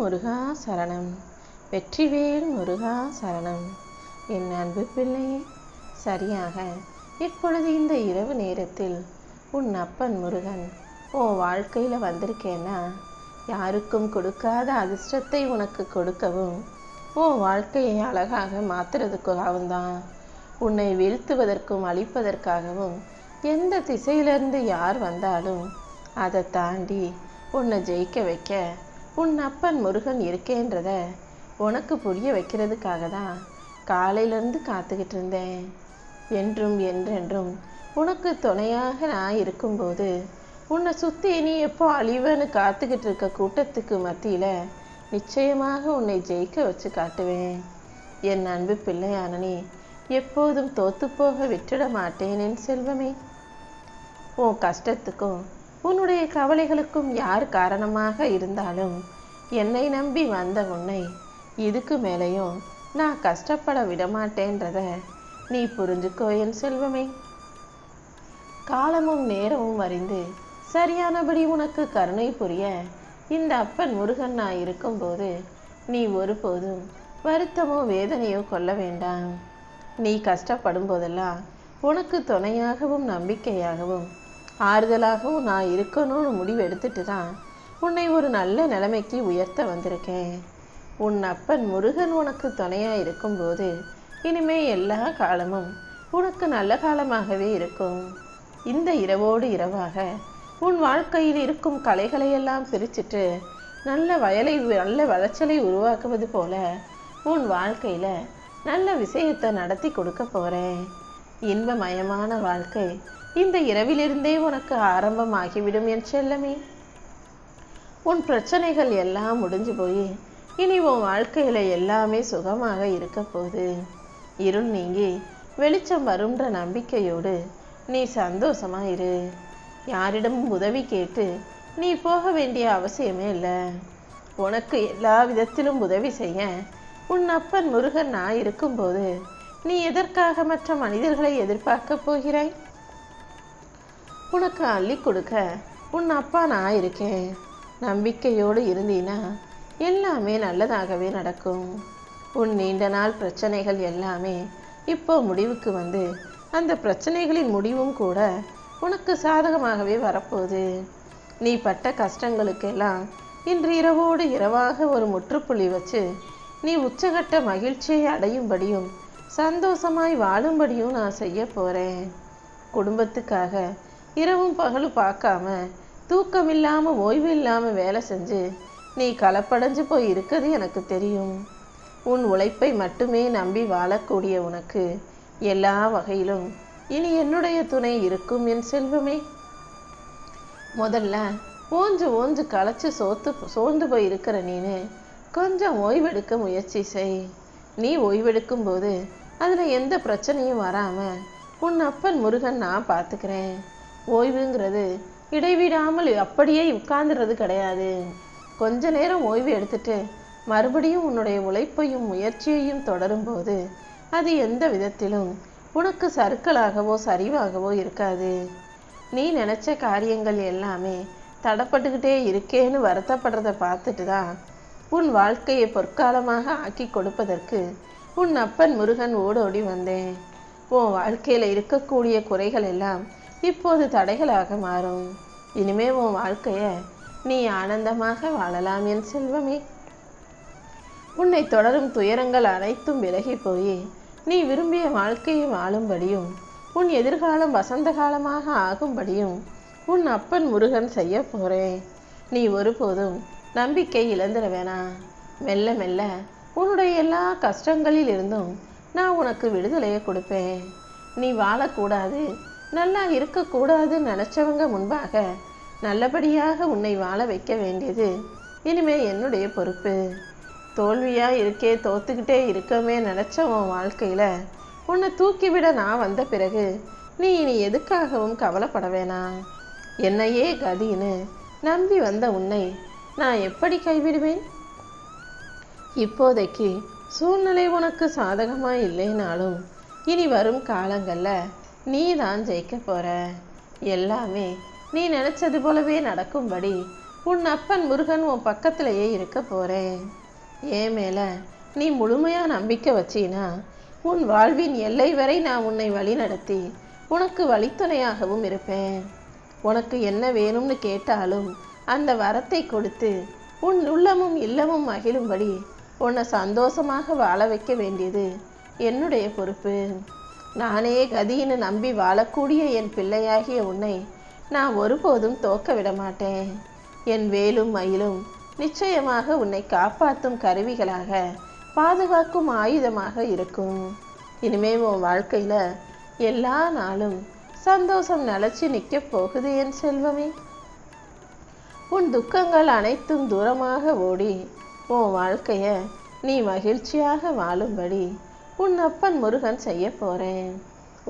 முருகா சரணம். வெற்றிவேல் முருகா சரணம். என் அன்பு பிள்ளையே, சரியாக இப்பொழுது இந்த இரவு நேரத்தில் உன் அப்பன் முருகன் உன் வாழ்க்கையில் வந்திருக்கேன்னா யாருக்கும் கொடுக்காத அதிர்ஷ்டத்தை உனக்கு கொடுக்கவும் உன் வாழ்க்கையை அழகாக மாற்றுறதுக்காகவும் தான். உன்னை வீழ்த்துவதற்கும் அழிப்பதற்காகவும் எந்த திசையிலிருந்து யார் வந்தாலும் அதை தாண்டி உன்னை ஜெயிக்க வைக்க உன் அப்பன் முருகன் இருக்கேன்றத உனக்கு புரிய வைக்கிறதுக்காக தான் காலையிலேருந்து காத்துக்கிட்டு இருந்தேன். என்றும் என்றென்றும் உனக்கு துணையாக நான் இருக்கும்போது உன்னை சுற்றி நீ எப்போ அழிவன்னு காத்துக்கிட்டு இருக்க கூட்டத்துக்கு மத்தியில் நிச்சயமாக உன்னை ஜெயிக்க வச்சு காட்டுவேன். என் அன்பு பிள்ளையான நீ எப்போதும் தோத்துப்போக விட்டுட மாட்டேன் என் செல்வமே. உன் கஷ்டத்துக்கும் உன்னுடைய கவலைகளுக்கும் யார் காரணமாக இருந்தாலும் என்னை நம்பி வந்த உன்னை இதுக்கு மேலேயும் நான் கஷ்டப்பட விடமாட்டேன்றத நீ புரிஞ்சுக்கோ என் செல்வமே. காலமும் நேரமும் அறிந்து சரியானபடி உனக்கு கருணை புரிய இந்த அப்பன் முருகன் நான் இருக்கும்போது நீ ஒருபோதும் வருத்தமோ வேதனையோ கொள்ள வேண்டாம். நீ கஷ்டப்படும் போதெல்லாம் உனக்கு துணையாகவும் நம்பிக்கையாகவும் ஆறுதலாகவும் நான் இருக்கணும்னு முடிவு எடுத்துட்டு தான் உன்னை ஒரு நல்ல நிலைமைக்கு உயர்த்த வந்திருக்கேன். உன் அப்பன் முருகன் உனக்கு துணையாக இருக்கும்போது இனிமே எல்லா காலமும் உனக்கு நல்ல காலமாகவே இருக்கும். இந்த இரவோடு இரவாக உன் வாழ்க்கையில் இருக்கும் கலைகளையெல்லாம் பிரிச்சுட்டு நல்ல வளர்ச்சலை உருவாக்குவது போல உன் வாழ்க்கையில் நல்ல விஷயத்தை நடத்தி கொடுக்க போகிறேன். இன்பமயமான வாழ்க்கை இந்த இரவிலிருந்தே உனக்கு ஆரம்பமாகிவிடும் என் செல்லமே. உன் பிரச்சனைகள் எல்லாம் முடிஞ்சு போய் இனி உன் வாழ்க்கையில் எல்லாமே சுகமாக இருக்க போகுது. இருள் நீங்கி வெளிச்சம் வரும்ன்ற நம்பிக்கையோடு நீ சந்தோஷமாக இரு. யாரிடமும் உதவி கேட்டு நீ போக வேண்டிய அவசியமே இல்லை. உனக்கு எல்லா விதத்திலும் உதவி செய்ய உன் அப்பன் முருகன் நான் இருக்கும்போது நீ எதற்காக மற்ற மனிதர்களை எதிர்பார்க்க போகிறாய்? உனக்கு அள்ளி கொடுக்க உன் அப்பா நான் இருக்கேன். நம்பிக்கையோடு இருந்தீன்னா எல்லாமே நல்லதாகவே நடக்கும். உன் நீண்ட நாள் பிரச்சனைகள் எல்லாமே இப்போ முடிவுக்கு வந்து அந்த பிரச்சனைகளின் முடிவும் கூட உனக்கு சாதகமாகவே வரப்போகுது. நீ பட்ட கஷ்டங்களுக்கெல்லாம் இன்று இரவோடு இரவாக ஒரு முற்றுப்புள்ளி வச்சு நீ உச்சகட்ட மகிழ்ச்சியை அடையும்படியும் சந்தோஷமாய் வாழும்படியும் நான் செய்ய போகிறேன். குடும்பத்துக்காக இரவும் பகலும் பார்க்காம தூக்கம் இல்லாமல் ஓய்வு இல்லாமல் வேலை செஞ்சு நீ களப்படைஞ்சு போய் இருக்கிறது எனக்கு தெரியும். உன் உழைப்பை மட்டுமே நம்பி வாழக்கூடிய உனக்கு எல்லா வகையிலும் இனி என்னுடைய துணை இருக்கும் என் செல்வமே. முதல்ல ஓஞ்சு களைச்சு சோர்ந்து போய் இருக்கிற நீனு கொஞ்சம் ஓய்வெடுக்க முயற்சி செய். நீ ஓய்வெடுக்கும் போது அதில் எந்த பிரச்சனையும் வராமல் உன் அப்பன் முருகன் நான் பார்த்துக்கிறேன். ஓய்வுங்கிறது இடைவிடாமல் அப்படியே உட்கார்ந்துறது கிடையாது. கொஞ்ச நேரம் ஓய்வு எடுத்துட்டு மறுபடியும் உன்னுடைய உழைப்பையும் முயற்சியையும் தொடரும்போது அது எந்த விதத்திலும் உனக்கு சறுக்கலாகவோ சரிவாகவோ இருக்காது. நீ நினச்ச காரியங்கள் எல்லாமே தடப்பட்டுக்கிட்டே இருக்கேன்னு வருத்தப்படுறத பார்த்துட்டு தான் உன் வாழ்க்கையை பொற்காலமாக ஆக்கி கொடுப்பதற்கு உன் அப்பன் முருகன் ஓடோடி வந்தேன். உன் வாழ்க்கையில் இருக்கக்கூடிய குறைகள் எல்லாம் இப்போது தடைகளாக மாறும். இனிமே உன் வாழ்க்கையை நீ ஆனந்தமாக வாழலாம் என் செல்வமே. உன்னை தொடரும் துயரங்கள் அனைத்தும் விலகி போய் நீ விரும்பிய வாழ்க்கையை வாழும்படியும் உன் எதிர்காலம் வசந்த காலமாக ஆகும்படியும் உன் அப்பன் முருகன் செய்ய போகிறேன். நீ ஒருபோதும் நம்பிக்கை இழந்துட வேணாம். மெல்ல மெல்ல உன்னுடைய எல்லா கஷ்டங்களில் இருந்தும் நான் உனக்கு விடுதலையை கொடுப்பேன். நீ வாழக்கூடாது, நல்லா இருக்கக்கூடாதுன்னு நினச்சவங்க முன்பாக நல்லபடியாக உன்னை வாழ வைக்க வேண்டியது இனிமே என்னுடைய பொறுப்பு. தோல்வியாக தோத்துக்கிட்டே இருக்கமே நினச்ச உன் வாழ்க்கையில் உன்னை தூக்கிவிட நான் வந்த பிறகு நீ இனி எதுக்காகவும் கவலைப்பட வேணாம். என்னையே கதின்னு நம்பி வந்த உன்னை நான் எப்படி கைவிடுவேன்? இப்போதைக்கு சூழ்நிலை உனக்கு சாதகமாக இல்லைனாலும் இனி வரும் காலங்களில் நீ தான் ஜெயிக்க போகிற. எல்லாமே நீ நினச்சது போலவே நடக்கும்படி உன் அப்பன் முருகன் உன் பக்கத்திலேயே இருக்க போகிறேன். என் மேலே நீ முழுமையாக நம்பிக்கை வச்சினா உன் வாழ்வின் எல்லை வரை நான் உன்னை வழி நடத்தி உனக்கு வழித்துணையாகவும் இருப்பேன். உனக்கு என்ன வேணும்னு கேட்டாலும் அந்த வரத்தை கொடுத்து உன் உள்ளமும் இல்லமும் மகிழும்படி உன்னை சந்தோஷமாக வாழ வைக்க வேண்டியது என்னுடைய பொறுப்பு. நானே கதின்னு நம்பி வாழக்கூடிய என் பிள்ளையாகிய உன்னை நான் ஒருபோதும் தோக்க விட மாட்டேன். என் வேலும் மயிலும் நிச்சயமாக உன்னை காப்பாற்றும் கருவிகளாக பாதுகாக்கும் ஆயுதமாக இருக்கும். இனிமே உன் வாழ்க்கையில் எல்லா நாளும் சந்தோஷம் நிலச்சி நிற்க போகுது என் செல்வமே. உன் துக்கங்கள் அனைத்தும் தூரமாக ஓடி உன் வாழ்க்கைய நீ மகிழ்ச்சியாக வாழும்படி உன் அப்பன் முருகன் செய்ய போகிறேன்.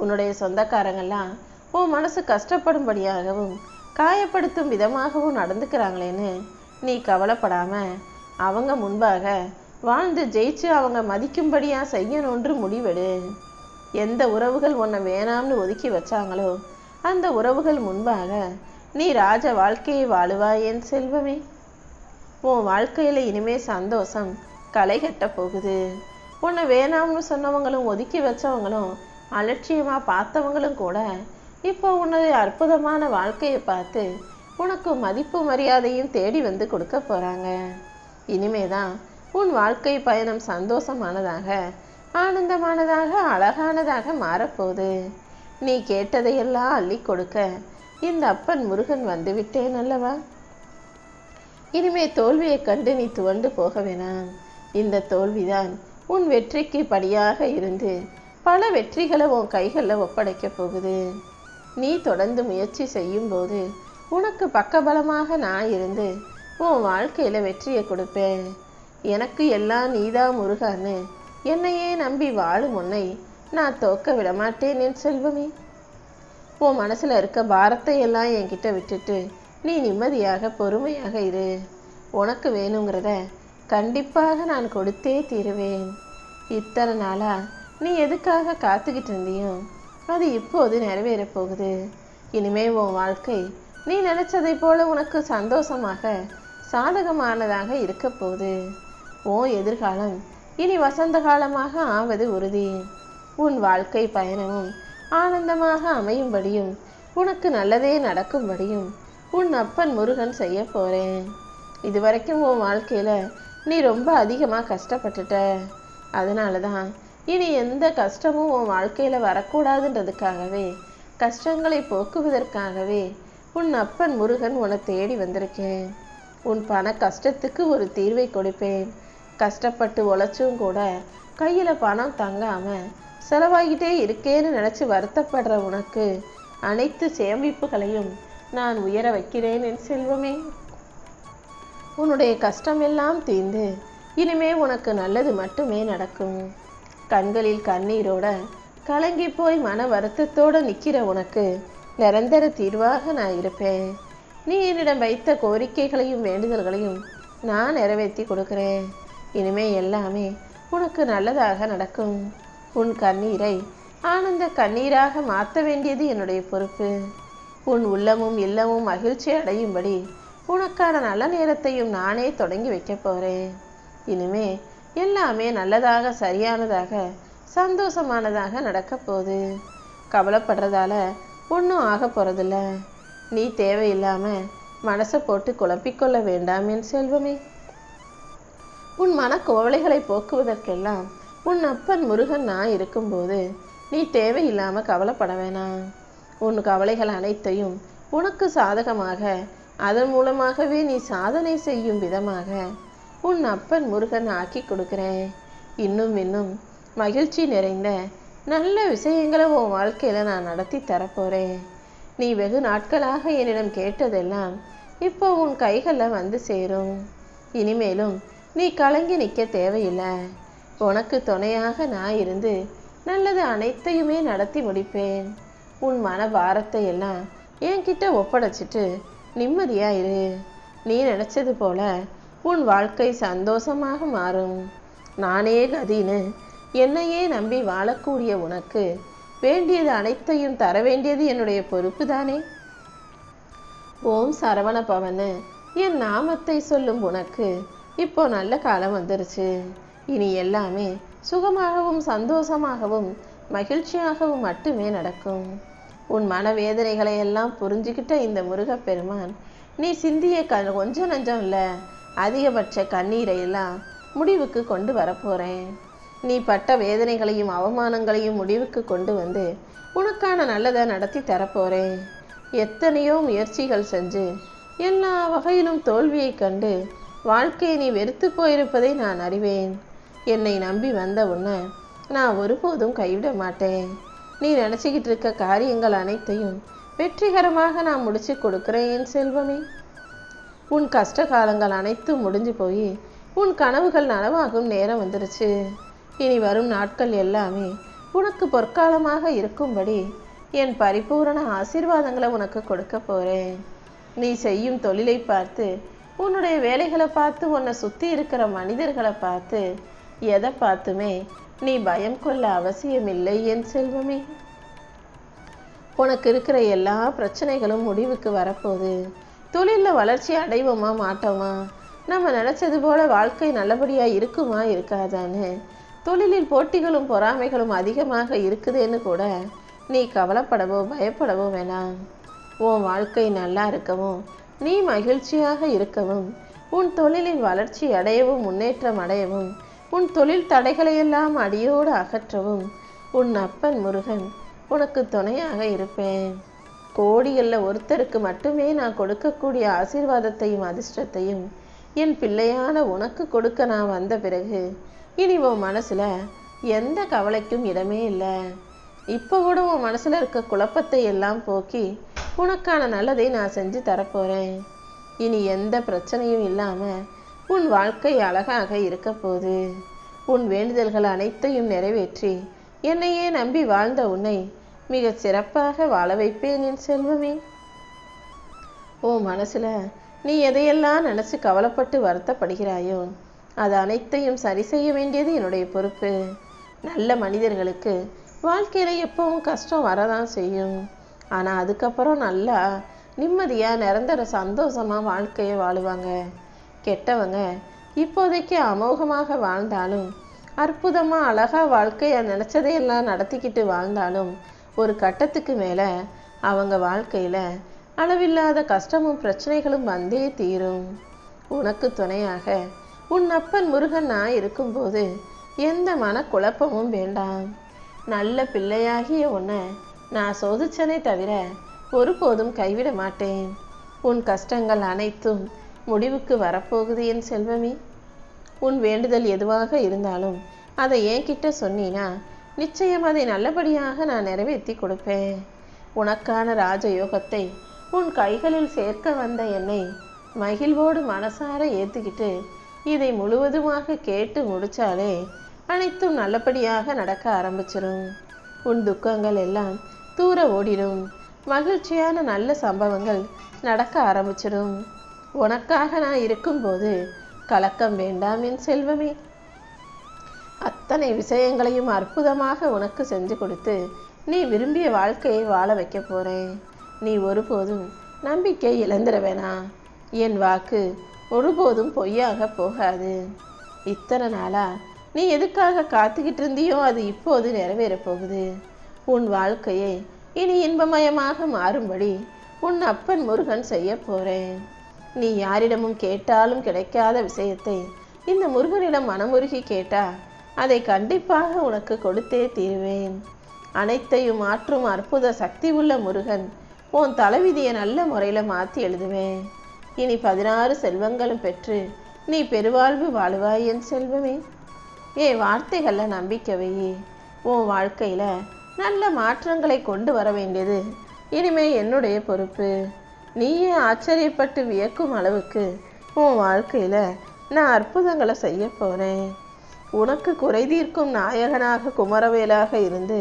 உன்னுடைய சொந்தக்காரங்கள்லாம் உன் மனசு கஷ்டப்படும்படியாகவும் காயப்படுத்தும் விதமாகவும் நடந்துக்கிறாங்களேன்னு நீ கவலைப்படாம அவங்க முன்பாக வாழ்ந்து ஜெயிச்சு அவங்க மதிக்கும்படியாக செய்யணுன்று முடிவெடு. எந்த உறவுகள் உன்னை வேணாம்னு ஒதுக்கி வச்சாங்களோ அந்த உறவுகள் முன்பாக நீ ராஜ வாழ்க்கையை வாழுவாய் என் செல்வமே. உன் வாழ்க்கையில் இனிமே சந்தோஷம் களை கட்ட போகுது. உன்னை வேணாம்னு சொன்னவங்களும் ஒதுக்கி வச்சவங்களும் அலட்சியமாக பார்த்தவங்களும் கூட இப்போ உன்னுடைய அற்புதமான வாழ்க்கையை பார்த்து உனக்கு மதிப்பு மரியாதையும் தேடி வந்து கொடுக்க போகிறாங்க. இனிமே தான் உன் வாழ்க்கை பயணம் சந்தோஷமானதாக ஆனந்தமானதாக அழகானதாக மாறப்போகுது. நீ கேட்டதையெல்லாம் அள்ளி கொடுக்க இந்த அப்பன் முருகன் வந்துவிட்டேன் அல்லவா. இனிமே தோல்வியை கண்டு நீ துவண்டு போக வேணாம். இந்த தோல்விதான் உன் வெற்றிக்கு படியாக இருந்து பல வெற்றிகளை உன் கைகளில் ஒப்படைக்க போகுது. நீ தொடர்ந்து முயற்சி செய்யும்போது உனக்கு பக்கபலமாக நான் இருந்து உன் வாழ்க்கையில் வெற்றியை கொடுப்பேன். எனக்கு எல்லாம் நீதான் முருகான்னு என்னையே நம்பி வாழும் உன்னை நான் தோக்க விடமாட்டேன் என் செல்வமே. உன் மனசில் இருக்க பாரத்தை எல்லாம் என்கிட்ட விட்டுட்டு நீ நிம்மதியாக பொறுமையாக இரு. உனக்கு வேணுங்கிறத கண்டிப்பாக நான் கொடுத்தே தீருவேன். இத்தனை நாளாக நீ எதுக்காக காத்துக்கிட்டு இருந்தியோ அது இப்போது நிறைவேற போகுது. இனிமே உன் வாழ்க்கை நீ நினைச்சதை போல உனக்கு சந்தோஷமாக சாதகமானதாக இருக்க போகுது. உன் எதிர்காலம் இனி வசந்த காலமாக ஆவது உறுதி. உன் வாழ்க்கை பயணமும் ஆனந்தமாக அமையும்படியும் உனக்கு நல்லதே நடக்கும்படியும் உன் அப்பன் முருகன் செய்ய போகிறேன். இதுவரைக்கும் உன் வாழ்க்கையில் நீ ரொம்ப அதிகமாக கஷ்டப்பட்டுட்ட. அதனால தான் இனி எந்த கஷ்டமும் உன் வாழ்க்கையில் வரக்கூடாதுன்றதுக்காகவே கஷ்டங்களை போக்குவதற்காகவே உன் அப்பன் முருகன் உன்னை தேடி வந்திருக்கேன். உன் பண கஷ்டத்துக்கு ஒரு தீர்வை கொடுப்பேன். கஷ்டப்பட்டு உழைச்சும் கூட கையில் பணம் தங்காமல் செலவாகிட்டே இருக்கேன்னு நினச்சி வருத்தப்படுற உனக்கு அனைத்து சேமிப்புகளையும் நான் உயர வைக்கிறேன் என் செல்வமே. உன்னுடைய கஷ்டமெல்லாம் தீர்ந்து இனிமே உனக்கு நல்லது மட்டுமே நடக்கும். கண்களில் கண்ணீரோட கலங்கி போய் மன வருத்தத்தோடு நிற்கிற உனக்கு நிரந்தர தீர்வாக நான் இருப்பேன். நீ என்னிடம் வைத்த கோரிக்கைகளையும் வேண்டுதல்களையும் நான் நிறைவேற்றி கொடுக்குறேன். இனிமே எல்லாமே உனக்கு நல்லதாக நடக்கும். உன் கண்ணீரை ஆனந்த கண்ணீராக மாற்ற வேண்டியது என்னுடைய பொறுப்பு. உன் உள்ளமும் இல்லமும் மகிழ்ச்சி அடையும்படி உனக்கான நல்ல நேரத்தையும் நானே தொடங்கி வைக்க போகிறேன். இனிமே எல்லாமே நல்லதாக சரியானதாக சந்தோஷமானதாக நடக்க போகுது. கவலைப்படுறதால ஒன்றும் ஆக போகிறதில்ல. நீ தேவையில்லாமல் மனசை போட்டு குழப்பிக்கொள்ள வேண்டாம் என் செல்வமே. உன் மனக்கோவலைகளை போக்குவதற்கெல்லாம் உன் அப்பன் முருகன் நான் இருக்கும்போது நீ தேவையில்லாமல் கவலைப்பட வேணாம். உன் கவலைகள் அனைத்தையும் உனக்கு சாதகமாக அதன் மூலமாகவே நீ சாதனை செய்யும் விதமாக உன் அப்பன் முருகன் ஆக்கி கொடுக்குறேன். இன்னும் மகிழ்ச்சி நிறைந்த நல்ல விஷயங்களை உன் வாழ்க்கையில் நான் நடத்தி தரப்போகிறேன். நீ வெகு நாட்களாக என்னிடம் கேட்டதெல்லாம் இப்போ உன் கைகளில் வந்து சேரும். இனிமேலும் நீ கலங்கி நிற்க தேவையில்லை. உனக்கு துணையாக நான் இருந்து நல்லது அனைத்தையுமே நடத்தி முடிப்பேன். உன் மன பாரத்தை எல்லாம் என்கிட்ட ஒப்படைச்சிட்டு நிம்மதியாக இரு. நீ நினச்சது போல உன் வாழ்க்கை சந்தோஷமாக மாறும். நானே கதின்னு என்னையே நம்பி வாழக்கூடிய உனக்கு வேண்டியது அனைத்தையும் தர வேண்டியது என்னுடைய பொறுப்பு தானே. ஓம் சரவண பவனு. என் நாமத்தை சொல்லும் உனக்கு இப்போ நல்ல காலம் வந்துருச்சு. இனி எல்லாமே சுகமாகவும் சந்தோஷமாகவும் மகிழ்ச்சியாகவும் மட்டுமே நடக்கும். உன் மனவேதனைகளை எல்லாம் புரிஞ்சுக்கிட்ட இந்த முருகப்பெருமான் நீ சிந்திய கொஞ்சம் நஞ்சம் இல்லை, அதிகபட்ச கண்ணீரை எல்லாம் முடிவுக்கு கொண்டு வரப்போறேன். நீ பட்ட வேதனைகளையும் அவமானங்களையும் முடிவுக்கு கொண்டு வந்து உனக்கான நல்லதை நடத்தி தரப்போறேன். எத்தனையோ முயற்சிகள் செஞ்சு எல்லா வகையிலும் தோல்வியை கண்டு வாழ்க்கையை நீ வெறுத்து போயிருப்பதை நான் அறிவேன். என்னை நம்பி வந்த உன்னை நான் ஒருபோதும் கைவிட மாட்டேன். நீ நினச்சிக்கிட்டு இருக்க காரியங்கள் அனைத்தையும் வெற்றிகரமாக நான் முடிச்சு கொடுக்குறேன் என் செல்வமே. உன் கஷ்ட காலங்கள் அனைத்தும் முடிஞ்சு போய் உன் கனவுகள் நனவாகும் நேரம் வந்துருச்சு. இனி வரும் நாட்கள் எல்லாமே உனக்கு பொற்காலமாக இருக்கும்படி என் பரிபூரண ஆசீர்வாதங்களை உனக்கு கொடுக்க போறேன். நீ செய்யும் தொழிலை பார்த்து, உன்னுடைய வேலைகளை பார்த்து, உன்னை சுற்றி இருக்கிற மனிதர்களை பார்த்து, எதை பார்த்துமே நீ பயம் கொள்ள அவசியமில்லை என் செல்வமே. உனக்கு இருக்கிற எல்லா பிரச்சனைகளும் முடிவுக்கு வரப்போகுது. தொழிலில் வளர்ச்சி அடைவோமா மாட்டோமா, நம்ம நினச்சது போல வாழ்க்கை நல்லபடியாக இருக்குமா இருக்காதான்னு, தொழிலில் போட்டிகளும் பொறாமைகளும் அதிகமாக இருக்குதுன்னு கூட நீ கவலைப்படவோ பயப்படவோ வேணாம். உன் வாழ்க்கை நல்லா இருக்கவும், நீ மகிழ்ச்சியாக இருக்கவும், உன் தொழிலில் வளர்ச்சி அடையவும், முன்னேற்றம் அடையவும், உன் தொழில் தடைகளையெல்லாம் அடியோடு அகற்றவும் உன் அப்பன் முருகன் உனக்கு துணையாக இருப்பேன். கோடிகளில் ஒருத்தருக்கு மட்டுமே நான் கொடுக்கக்கூடிய ஆசீர்வாதத்தையும் அதிர்ஷ்டத்தையும் என் பிள்ளையான உனக்கு கொடுக்க நான் வந்த பிறகு இனி உன் மனசில் எந்த கவலைக்கும் இடமே இல்லை. இப்போ கூட உன் மனசில் இருக்க குழப்பத்தை எல்லாம் போக்கி உனக்கான நல்லதை நான் செஞ்சு தரப்போகிறேன். இனி எந்த பிரச்சனையும் இல்லாமல் உன் வாழ்க்கை அழகாக இருக்க போகுது. உன் வேண்டுதல்கள் அனைத்தையும் நிறைவேற்றி என்னையே நம்பி வாழ்ந்த உன்னை மிக சிறப்பாக வாழ வைப்பேன் என் செல்வமே. உன் மனசில் நீ எதையெல்லாம் நினச்சி கவலைப்பட்டு வருத்தப்படுகிறாயோ அது அனைத்தையும் சரி செய்ய வேண்டியது என்னுடைய பொறுப்பு. நல்ல மனிதர்களுக்கு வாழ்க்கையில் எப்பவும் கஷ்டம் வரதான் செய்யும். ஆனால் அதுக்கப்புறம் நல்லா நிம்மதியாக நிரந்தர சந்தோஷமாக வாழ்க்கையை வாழுவாங்க. கெட்டவங்க இப்போதைக்கு அமோகமாக வாழ்ந்தாலும், அற்புதமாக அழகாக வாழ்க்கையை நினச்சதையெல்லாம் நடத்திக்கிட்டு வாழ்ந்தாலும், ஒரு கட்டத்துக்கு மேலே அவங்க வாழ்க்கையில் அளவில்லாத கஷ்டமும் பிரச்சனைகளும் வந்தே தீரும். உனக்கு துணையாக உன் அப்பன் முருகன் நான் இருக்கும்போது எந்த மனக்குழப்பமும் வேண்டாம். நல்ல பிள்ளையாகிய உன்னை நான் சோதிச்சனே தவிர ஒருபோதும் கைவிட மாட்டேன். உன் கஷ்டங்கள் அனைத்தும் முடிவுக்கு வரப்போகுது என் செல்வமே. உன் வேண்டுதல் எதுவாக இருந்தாலும் அதை என்கிட்ட சொன்னீனா நிச்சயம் அதை நல்லபடியாக நான் நிறைவேற்றி கொடுப்பேன். உனக்கான ராஜயோகத்தை உன் கைகளில் சேர்க்க வந்த என்னை மகிழ்வோடு மனசார ஏற்றுக்கிட்டு இதை முழுவதுமாக கேட்டு முடிச்சாலே அனைத்தும் நல்லபடியாக நடக்க ஆரம்பிச்சிடும். உன் துக்கங்கள் எல்லாம் தூர ஓடிடும். மகிழ்ச்சியான நல்ல சம்பவங்கள் நடக்க ஆரம்பிச்சிடும். உனக்காக நான் இருக்கும்போது கலக்கம் வேண்டாம் என் செல்வமே. அத்தனை விஷயங்களையும் அற்புதமாக உனக்கு செஞ்சு கொடுத்து நீ விரும்பிய வாழ்க்கையை வாழ வைக்க போறேன். நீ ஒருபோதும் நம்பிக்கை இழந்துட வேணாம். என் வாக்கு ஒருபோதும் பொய்யாக போகாது. இத்தனை நாளா நீ எதுக்காக காத்துக்கிட்டு இருந்தியோ அது இப்போது நிறைவேறப் போகுது. உன் வாழ்க்கையை இனி இன்பமயமாக மாறும்படி உன் அப்பன் முருகன் செய்ய போறேன். நீ யாரிடமும் கேட்டாலும் கிடைக்காத விஷயத்தை இந்த முருகனிடம் மனமுருகி கேட்டா அதை கண்டிப்பாக உனக்கு கொடுத்தே தீருவேன். அனைத்தையும் மாற்றும் அற்புத சக்தி உள்ள முருகன் உன் தலைவிதியை நல்ல முறையில் மாற்றி எழுதுவேன். இனி 16 செல்வங்களும் பெற்று நீ பெருவாழ்வு வாழுவாய் என் செல்வமே. என் வார்த்தைகளில் நம்பிக்கை வை. உன் வாழ்க்கையில் நல்ல மாற்றங்களை கொண்டு வர வேண்டியது இனிமே என்னுடைய பொறுப்பு. நீயே ஆச்சரியப்பட்டு வியக்கும் அளவுக்கு உன் வாழ்க்கையில் நான் அற்புதங்களை செய்ய போகிறேன். உனக்கு குறை தீர்க்கும் நாயகனாக குமரவேலாக இருந்து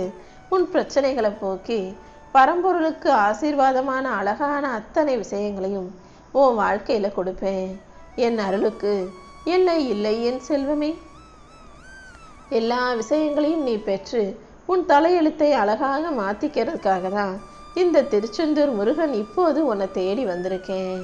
உன் பிரச்சனைகளை போக்கி பரம்பொருளுக்கு ஆசீர்வாதமான அழகான அத்தனை விஷயங்களையும் உன் வாழ்க்கையில் கொடுப்பேன். என் அருளுக்கு எல்லை இல்லை என் செல்வமே. எல்லா விஷயங்களையும் நீ பெற்று உன் தலையெழுத்தை அழகாக மாற்றிக்கிறதுக்காக தான் இந்த திருச்செந்தூர் முருகன் இப்போது உன்னை தேடி வந்திருக்கேன்.